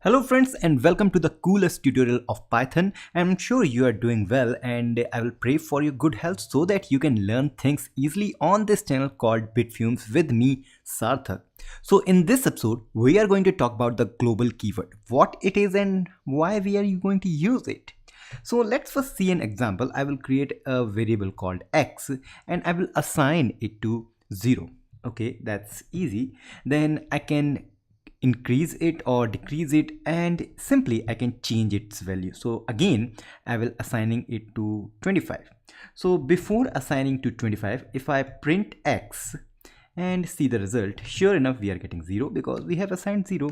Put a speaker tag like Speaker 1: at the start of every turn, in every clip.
Speaker 1: Hello friends and welcome to the coolest tutorial of Python. I'm sure you are doing well and I will pray for your good health so that you can learn things easily on this channel called Bitfumes with me, Sarthak. So in this episode, we are going to talk about the global keyword, what it is and why we are going to use it. So let's first see an example. I will create a variable called x and I will assign it to 0. Okay, that's easy. Then I can increase it or decrease it, and simply I can change its value. So again I will assigning it to 25. So before assigning to 25, if I print x and see the result, sure enough we are getting 0 because we have assigned 0.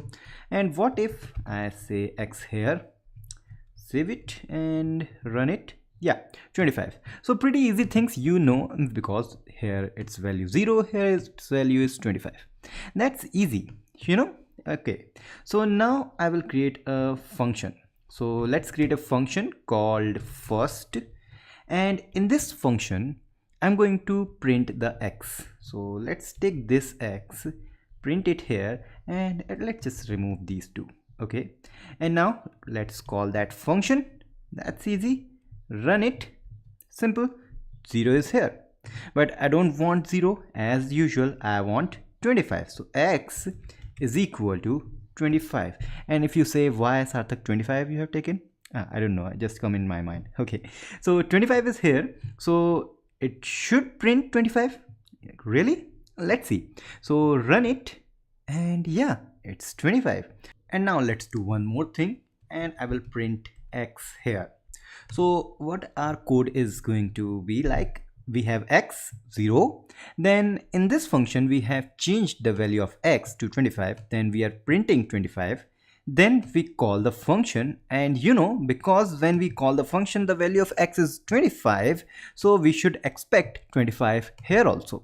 Speaker 1: And what if I say x here, save it and run it? Yeah, 25. So pretty easy things, because here its value 0, here its value is 25. That's easy. Okay, so now I will create a function. So let's create a function called first, and in this function I'm going to print the x. So let's take this x, print it here, and let's just remove these two. Okay, and now let's call that function. That's easy. Run it. Simple. 0 is here, but I don't want 0 as usual. I want 25. So x is equal to 25. And if you say why Sarthak 25 you have taken, I don't know, I just come in my mind. Okay, so 25 is here, so it should print 25. Really? Let's see. So run it, and yeah, it's 25. And now let's do one more thing, and I will print x here. So what our code is going to be like, we have x 0, then in this function we have changed the value of x to 25, then we are printing 25, then we call the function, and because when we call the function the value of x is 25, so we should expect 25 here also.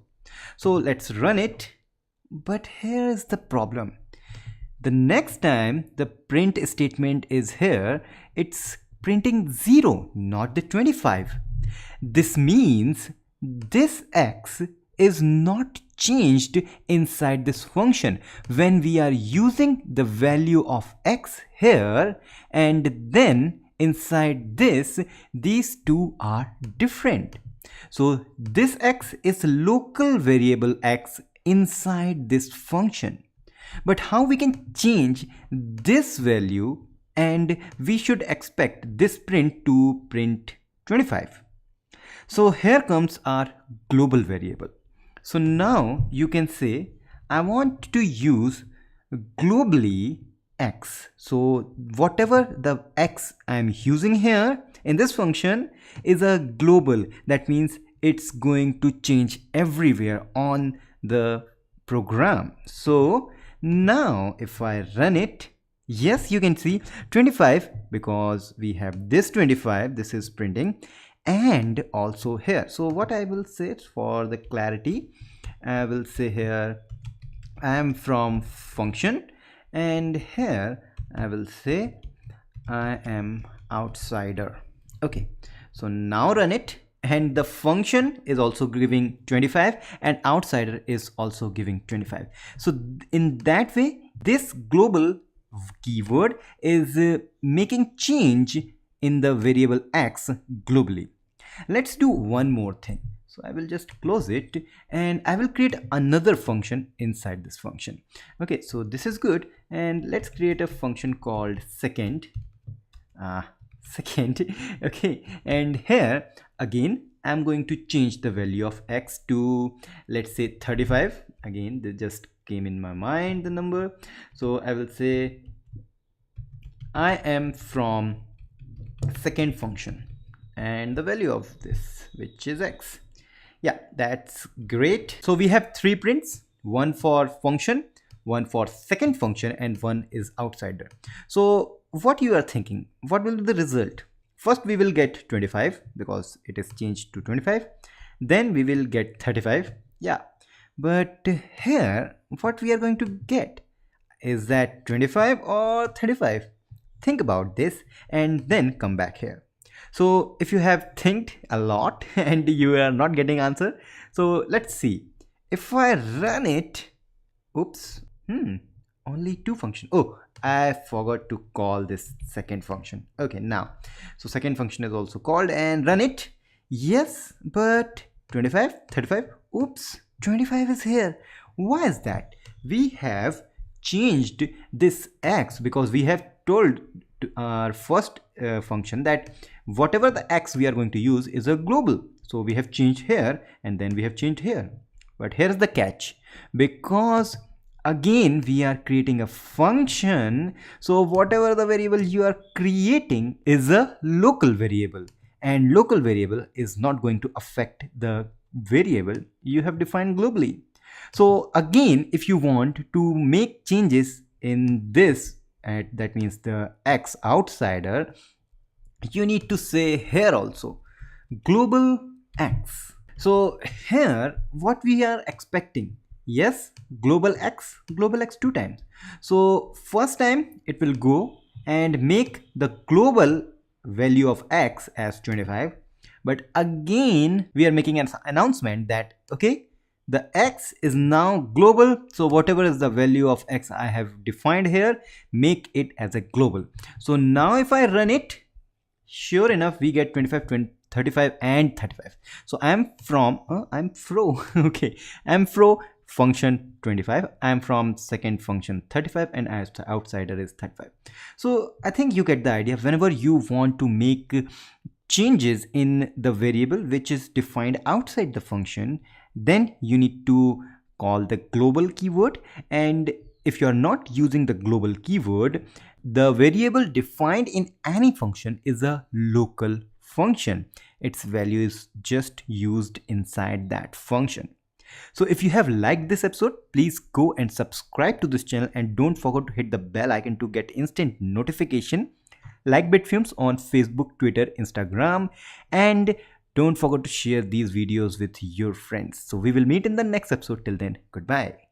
Speaker 1: So let's run it, but here is the problem. The next time the print statement is here, it's printing 0, not the 25. This means this x is not changed inside this function when we are using the value of x here, and then inside this these two are different. So this x is local variable x inside this function. But how we can change this value, and we should expect this print to print 25. So here comes our global variable. So now you can say I want to use globally x. So whatever the x I'm using here in this function is a global. That means it's going to change everywhere on the program. So now if I run it, yes, you can see 25 because we have this 25, this is printing, and also here. So what I will say for the clarity, I will say here I am from function, and here I will say I am outsider. Okay, so now run it, and the function is also giving 25 and outsider is also giving 25. So in that way this global keyword is making change in the variable x globally. Let's do one more thing. So I will just close it and I will create another function inside this function. Okay, so this is good, and let's create a function called second. Okay, and here again I'm going to change the value of x to, let's say, 35. Again, they just came in my mind the number, so I will say I am from second function and the value of this, which is x. Yeah, that's great. So we have 3 prints, one for function, one for second function, and one is outsider. So what you are thinking, what will be the result? First we will get 25 because it is changed to 25, then we will get 35. Yeah, but here what we are going to get, is that 25 or 35? Think about this and then come back here. So if you have think a lot and you are not getting answer, so let's see. If I run it, oops, only 2 functions. Oh, I forgot to call this second function. Okay, now, so second function is also called and run it. Yes, but 25, 35, oops, 25 is here. Why is that? We have changed this x because we have told to our first function that whatever the x we are going to use is a global. So we have changed here and then we have changed here. But here's the catch, because again we are creating a function, so whatever the variable you are creating is a local variable, and local variable is not going to affect the variable you have defined globally. So again, if you want to make changes in this, that means the x outsider, you need to say here also global x. So here what we are expecting, yes, global x two times. So first time it will go and make the global value of x as 25, but again we are making an announcement that okay, the x is now global, so whatever is the value of x I have defined here, make it as a global. So now if I run it, sure enough we get 25, 20, 35 and 35. So I'm from okay, I'm from function 25, I'm from second function 35, and as the outsider is 35. So I think you get the idea. Whenever you want to make changes in the variable which is defined outside the function, then you need to call the global keyword. And if you are not using the global keyword, the variable defined in any function is a local function. Its value is just used inside that function. So if you have liked this episode, please go and subscribe to this channel and don't forget to hit the bell icon to get instant notification. Like Bitfumes on Facebook, Twitter, Instagram, and don't forget to share these videos with your friends. So we will meet in the next episode. Till then, goodbye.